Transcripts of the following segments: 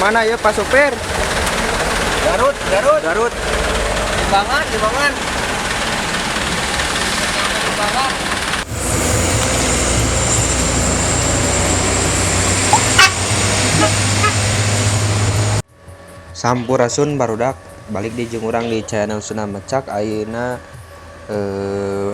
Mana ya Pak Sopir? Garut, Garut. Garut. Limbangan, Limbangan. Limbangan. Sampurasun barudak balik di jeung urang di channel Sunda Mecak. Ayeuna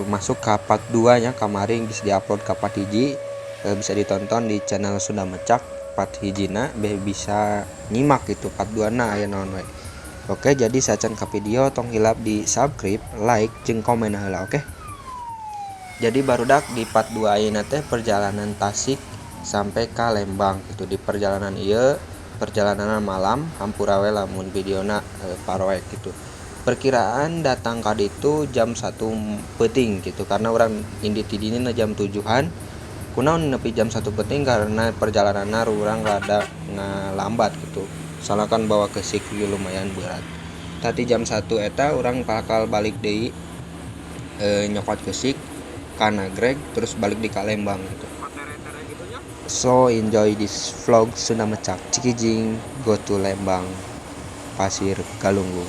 masuk ke part 2 nya, kemarin geus diupload ka part hiji. Bisa ditonton di channel Sunda Mecak part hijina, bisa nyimak itu part 2 na aya naon we. Oke, jadi sacan ka video tong hilap di subscribe, like jeung komen heula. Oke, jadi barudak di part 2 ayeuna teh perjalanan Tasik sampai ka Lembang gitu. Di perjalanan ieu perjalanan malam hampura we lamun videona paroek gitu. Perkiraan datang ka ditu jam 1 peuting gitu, karena orang indit di dina jam 7-an. Kunaon nepi jam 1 peuting karena perjalananna urang rada ngalambat gitu. Soalnya kan bawa kesik lumayan berat. Tadi jam 1 eta urang bakal balik deui nyokot kesik ka Nagreg terus balik di Kalembang gitu. So enjoy this vlog Sunda Mecak Cikijing go to Lembang Pasir Galunggung.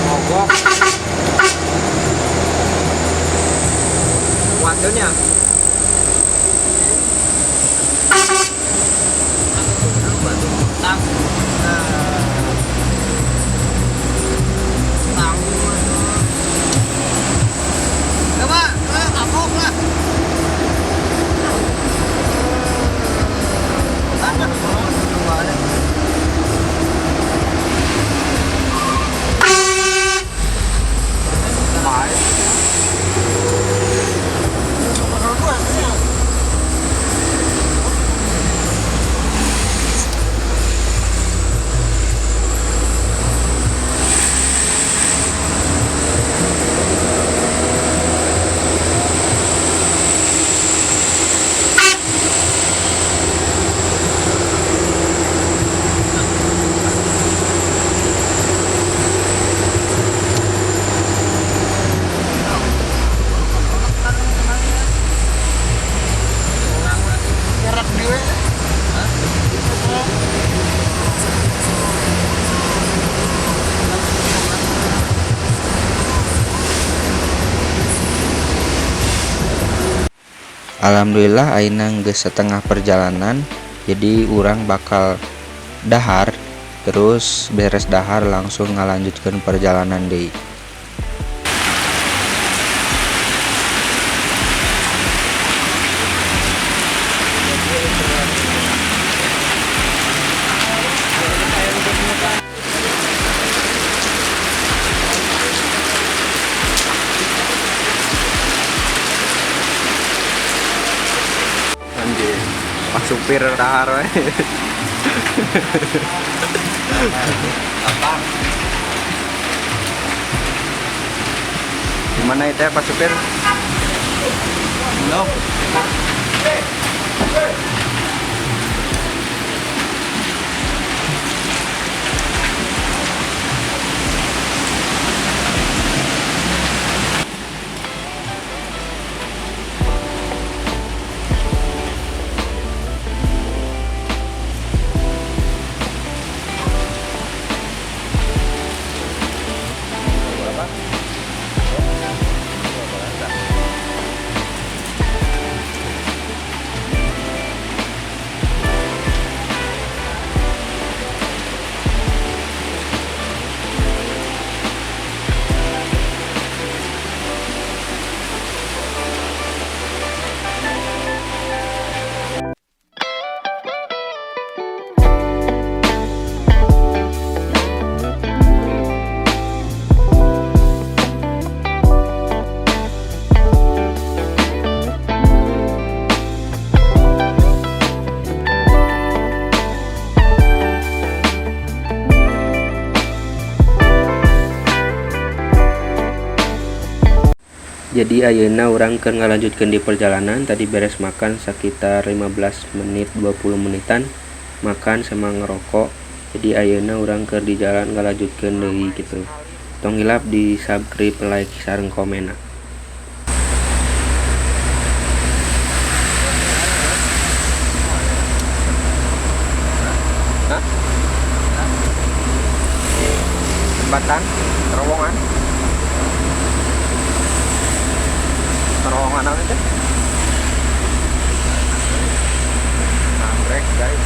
Mogok waduhnya Alhamdulillah ayeuna geus setengah perjalanan, jadi urang bakal dahar, terus beres dahar langsung ngalanjutkeun perjalanan deui. Pak supir dahar we. Gimana itu ya Pak supir? Belum. Jadi ayeuna urang keur ngalanjutkeun di perjalanan. Tadi beres makan sekitar 15 menit 20 menitan makan sama ngerokok. Jadi ayeuna urang keur di jalan ngalanjutkeun deui gitu. Tong hilap di subscribe, like, sareng komena. Jembatan terowongan apa itu? Nagrek guys.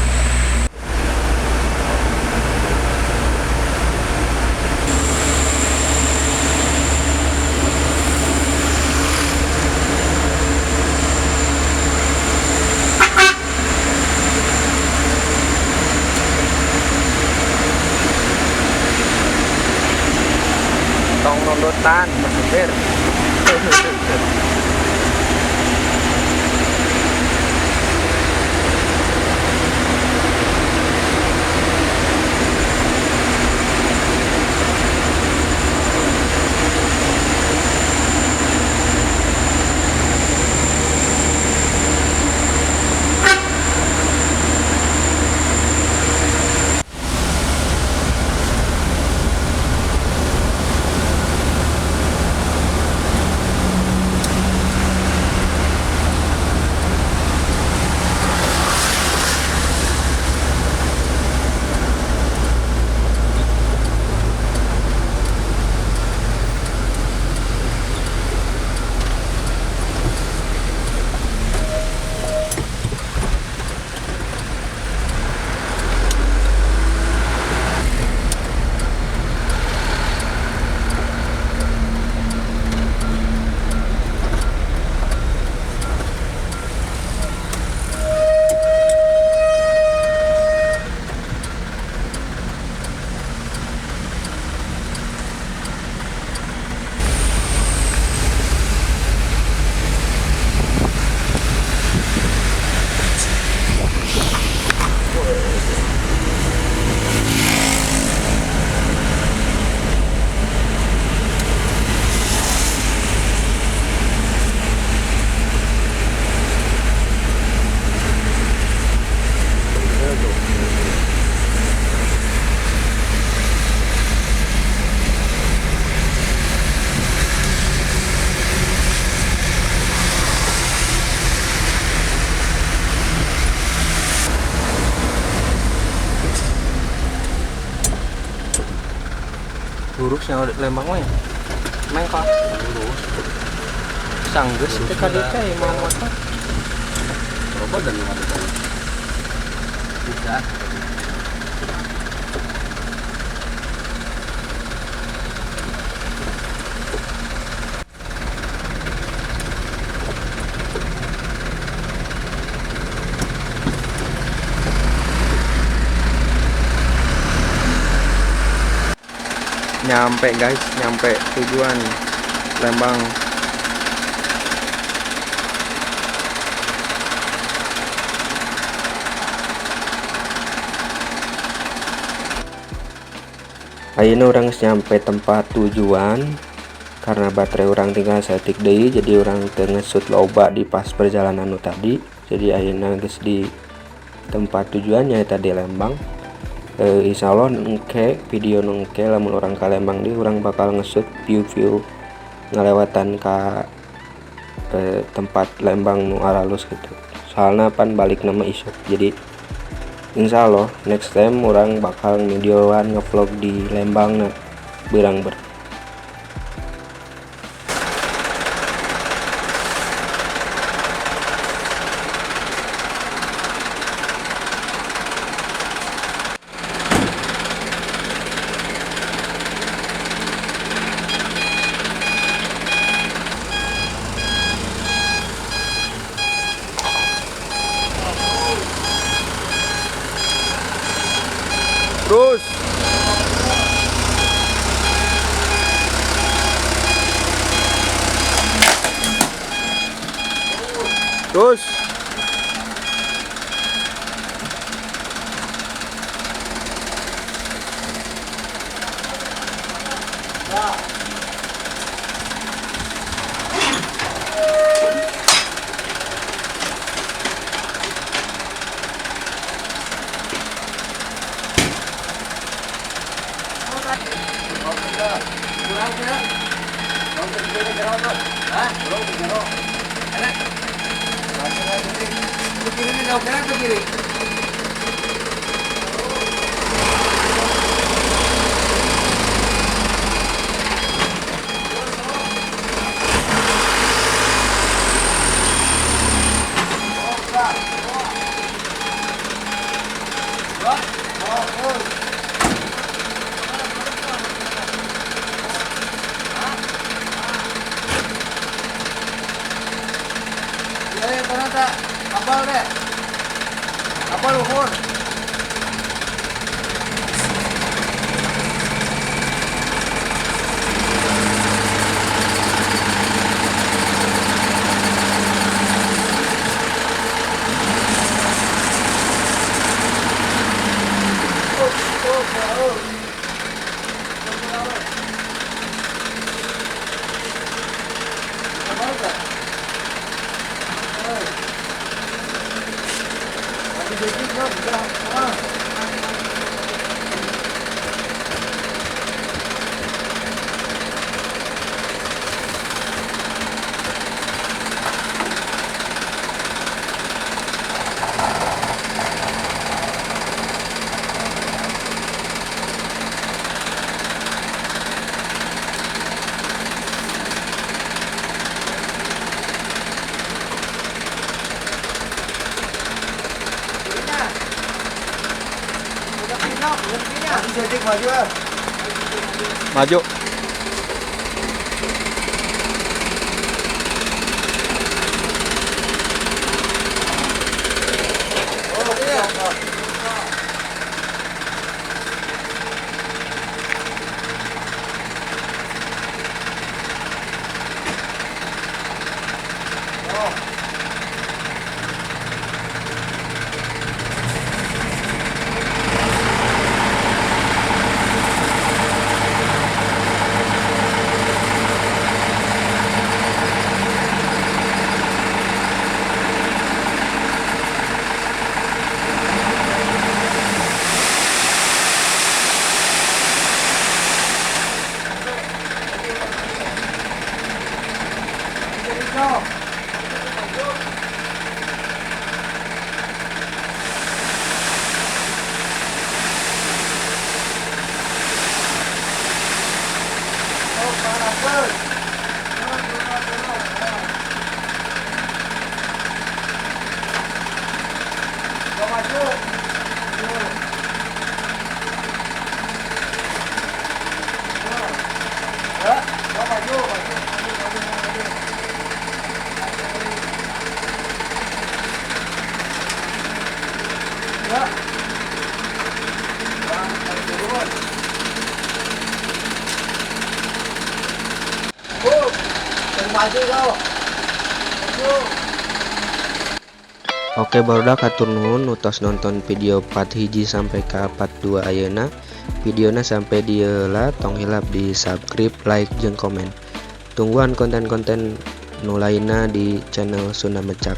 Tong nundutan bener. Lurusnya Lembang mah ya. Mengkol. Lurus. Sanggeus teh kadi teh mau motor. Coba dan ada teh. Bisa. Nyampe guys, nyampe tujuan Lembang. Ayeuna urang nyampe tempat tujuan karena baterai orang tinggal setik deui, jadi orang teu ngesut loba di pas perjalanan tadi. Jadi ayeuna geus di tempat tujuannya tadi Lembang. Insya Allah engke video engke lamun orang ka Lembang di orang bakal ngesut view ngelewatan ka tempat Lembang nu aralus gitu. Soalnya pan balik nama isuk. Jadi insya Allah next time orang bakal videoan ngevlog di Lembang na berang. Terus Kurang ya. Mau ke jero tuh. Hah? Belum ke jero. Enak. Langsung aja sih. Ke kiri nih, jauh kanan ke kiri. Ya, ternyata kapal deh. Kapal luhur. Maju ya. Maju. Oh, iya. Maju kau. Maju. Oke barudak hatur nuhun utos nonton video part hiji sampai ke part 2 ayeuna. Videona sampai dieula tong hilap di subscribe, like, jeung komen. Tungguan konten-konten nu lainna di channel Sunda Mecak.